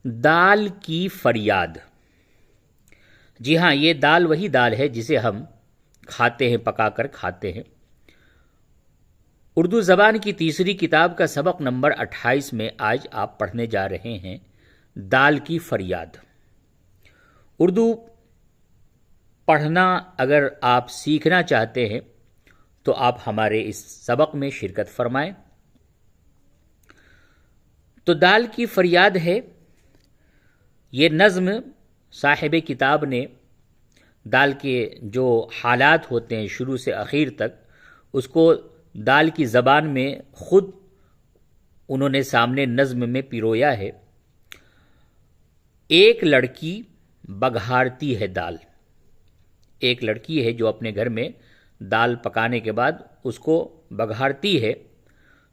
دال کی فریاد۔ جی ہاں، یہ دال وہی دال ہے جسے ہم کھاتے ہیں، پکا کر کھاتے ہیں۔ اردو زبان کی تیسری کتاب کا سبق نمبر 28 میں آج آپ پڑھنے جا رہے ہیں دال کی فریاد۔ اردو پڑھنا اگر آپ سیکھنا چاہتے ہیں تو آپ ہمارے اس سبق میں شرکت فرمائیں۔ تو دال کی فریاد ہے، یہ نظم صاحب کتاب نے دال کے جو حالات ہوتے ہیں شروع سے آخر تک، اس کو دال کی زبان میں خود انہوں نے سامنے نظم میں پیرویا ہے۔ ایک لڑکی بگھارتی ہے دال۔ ایک لڑکی ہے جو اپنے گھر میں دال پکانے کے بعد اس کو بگھارتی ہے،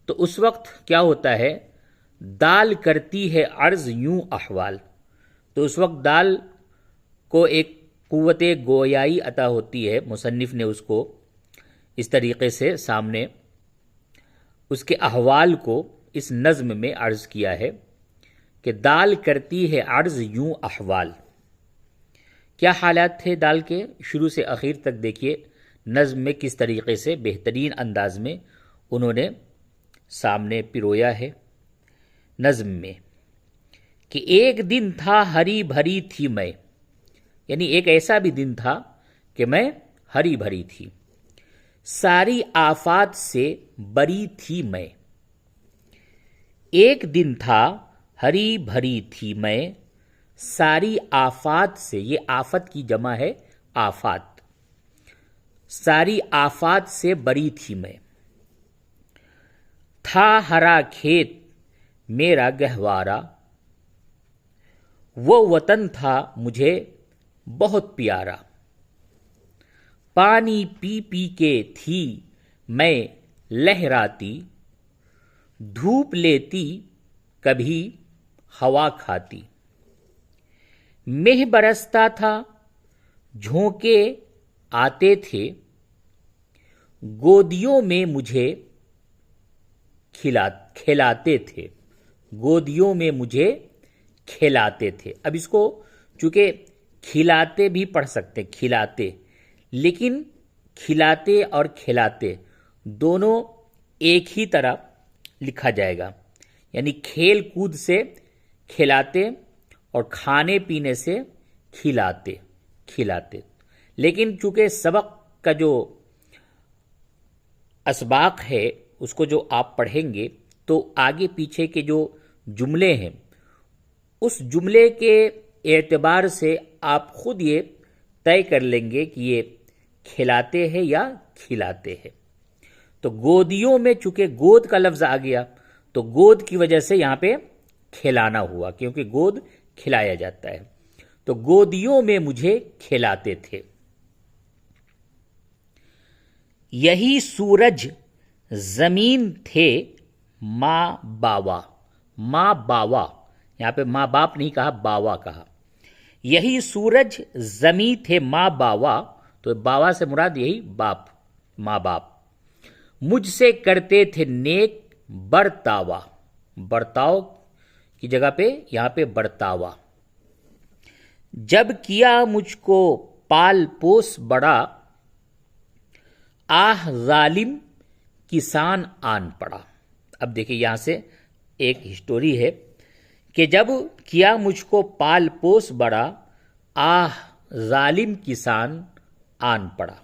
تو اس وقت کیا ہوتا ہے، دال کرتی ہے عرض یوں احوال۔ تو اس وقت دال کو ایک قوت گویائی عطا ہوتی ہے۔ مصنف نے اس کو اس طریقے سے سامنے اس کے احوال کو اس نظم میں عرض کیا ہے کہ دال کرتی ہے عرض یوں احوال۔ کیا حالات تھے دال کے؟ شروع سے آخر تک دیکھیے نظم میں کس طریقے سے بہترین انداز میں انہوں نے سامنے پرویا ہے نظم میں کہ ایک دن تھا ہری بھری تھی میں، یعنی ایک ایسا بھی دن تھا کہ میں ہری بھری تھی، ساری آفات سے بری تھی میں۔ ایک دن تھا ہری بھری تھی میں، ساری آفات سے، یہ آفت کی جمع ہے آفات، ساری آفات سے بری تھی میں۔ تھا ہرا کھیت میرا گہوارا، وہ وطن تھا مجھے بہت پیارا، پانی پی پی کے تھی میں لہراتی، دھوپ لیتی کبھی ہوا کھاتی، مہ برستا تھا جھونکے آتے تھے، گودیوں میں مجھے کھلاتے تھے، گودیوں میں مجھے کھلاتے تھے۔ اب اس کو چونکہ کھلاتے بھی پڑھ سکتے، کھلاتے، لیکن کھلاتے اور کھلاتے دونوں ایک ہی طرح لکھا جائے گا، یعنی کھیل کود سے کھلاتے اور کھانے پینے سے کھلاتے، کھلاتے۔ لیکن چونکہ سبق کا جو اسباق ہے اس کو جو آپ پڑھیں گے تو آگے پیچھے کے جو جملے ہیں اس جملے کے اعتبار سے آپ خود یہ طے کر لیں گے کہ یہ کھلاتے ہیں یا کھلاتے ہیں۔ تو گودیوں میں چونکہ گود کا لفظ آ گیا تو گود کی وجہ سے یہاں پہ کھلانا ہوا، کیونکہ گود کھلایا جاتا ہے۔ تو گودیوں میں مجھے کھلاتے تھے، یہی سورج زمین تھے ماں باوا۔ ماں باوا، یہاں پہ ماں باپ نہیں کہا، باوا کہا۔ یہی سورج زمیں تھے ماں باوا، تو باوا سے مراد یہی باپ، ماں باپ، مجھ سے کرتے تھے نیک برتاوا۔ برتاؤ کی جگہ پہ یہاں پہ برتاوا۔ جب کیا مجھ کو پال پوس بڑا، آہ ظالم کسان آن پڑا۔ اب دیکھیں یہاں سے ایک ہسٹوری ہے کہ جب کیا مجھ کو پال پوس بڑا، آہ ظالم کسان آن پڑا۔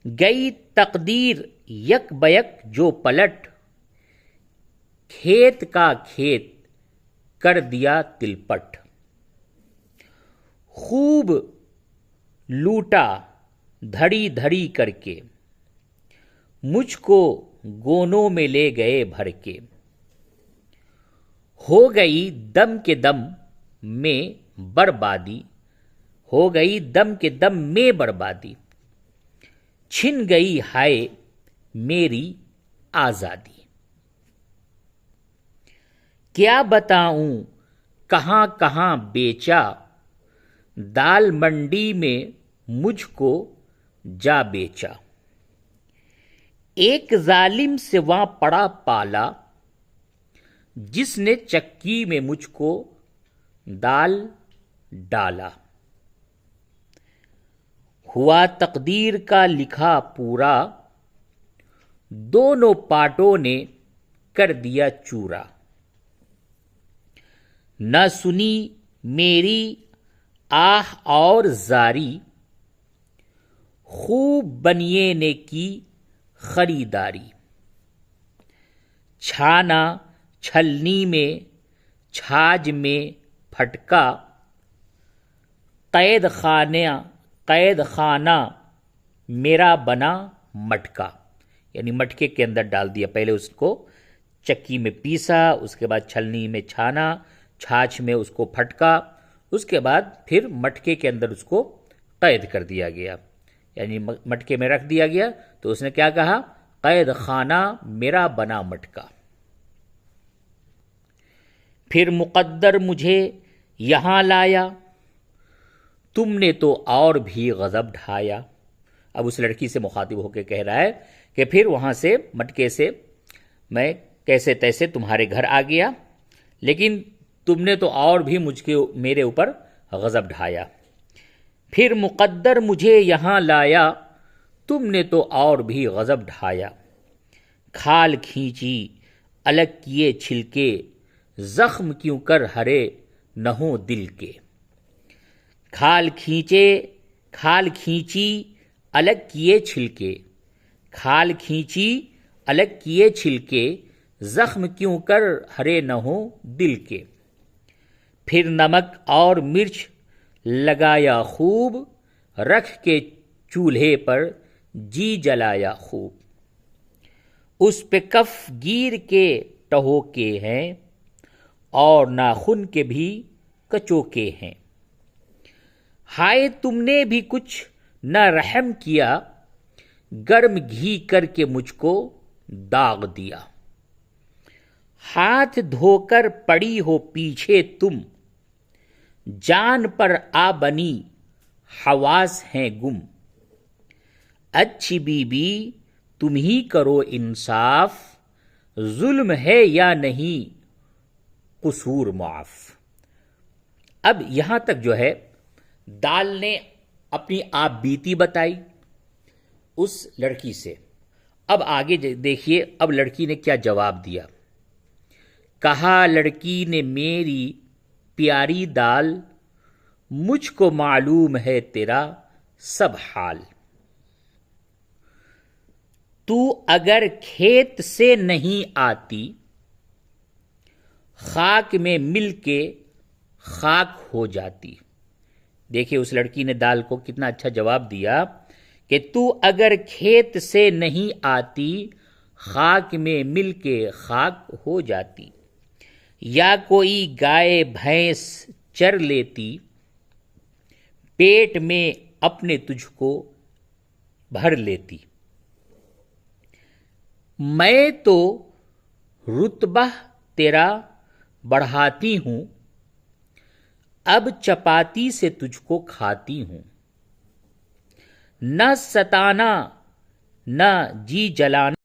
گئی تقدیر یک بیک جو پلٹ، کھیت کا کھیت کر دیا تلپٹ۔ خوب لوٹا دھڑی دھڑی کر کے، مجھ کو گونوں میں لے گئے بھر کے۔ ہو گئی دم کے دم میں بربادی، ہو گئی دم کے دم میں بربادی، چھن گئی ہائے میری آزادی۔ کیا بتاؤں کہاں کہاں بیچا، دال منڈی میں مجھ کو جا بیچا۔ ایک ظالم سے وہاں پڑا پالا، جس نے چکی میں مجھ کو دال ڈالا، ہوا تقدیر کا لکھا پورا، دونوں پارٹوں نے کر دیا چورا، نہ سنی میری آہ اور زاری، خوب بنیے نے کی خریداری، چھانا چھلنی میں چھاج میں پھٹکا، قید خانہ میرا بنا مٹکا، یعنی مٹکے کے اندر ڈال دیا، پہلے اس کو چکی میں پیسا، اس کے بعد چھلنی میں چھانا، چھاچھ میں اس کو پھٹکا، اس کے بعد پھر مٹکے کے اندر اس کو قید کر دیا گیا، یعنی مٹکے میں رکھ دیا گیا، تو اس نے کیا کہا؟ قید خانہ میرا بنا مٹکا۔ پھر مقدر مجھے یہاں لایا، تم نے تو اور بھی غضب ڈھایا۔ اب اس لڑکی سے مخاطب ہو کے کہہ رہا ہے کہ پھر وہاں سے مٹکے سے میں کیسے تیسے تمہارے گھر آ گیا، لیکن تم نے تو اور بھی میرے اوپر غضب ڈھایا۔ پھر مقدر مجھے یہاں لایا، تم نے تو اور بھی غضب ڈھایا، کھال کھینچی الگ کیے چھلکے، زخم کیوں کر ہرے نہ ہو دل کے۔ کھال کھینچی الگ کیے چھلکے، کھال کھینچی الگ کیے چھلکے، زخم کیوں کر ہرے نہ ہو دل کے۔ پھر نمک اور مرچ لگایا خوب، رکھ کے چولہے پر جی جلایا خوب۔ اس پہ کف گیر کے ٹہوکے ہیں، اور ناخن کے بھی کچوکے ہیں۔ ہائے تم نے بھی کچھ نہ رحم کیا، گرم گھی کر کے مجھ کو داغ دیا۔ ہاتھ دھو کر پڑی ہو پیچھے تم، جان پر آ بنی حواس ہیں گم۔ اچھی بی بی تم ہی کرو انصاف، ظلم ہے یا نہیں قصور معاف۔ اب یہاں تک جو ہے دال نے اپنی آپ بیتی بتائی اس لڑکی سے۔ اب آگے دیکھیے اب لڑکی نے کیا جواب دیا۔ کہا لڑکی نے میری پیاری دال، مجھ کو معلوم ہے تیرا سب حال۔ تو اگر کھیت سے نہیں آتی، خاک میں مل کے خاک ہو جاتی۔ دیکھیے اس لڑکی نے دال کو کتنا اچھا جواب دیا کہ تو اگر کھیت سے نہیں آتی، خاک میں مل کے خاک ہو جاتی، یا کوئی گائے بھینس چر لیتی، پیٹ میں اپنے تجھ کو بھر لیتی۔ میں تو رتبہ تیرا بڑھاتی ہوں، اب چپاتی سے تجھ کو کھاتی ہوں۔ نہ ستانا نہ جی جلانا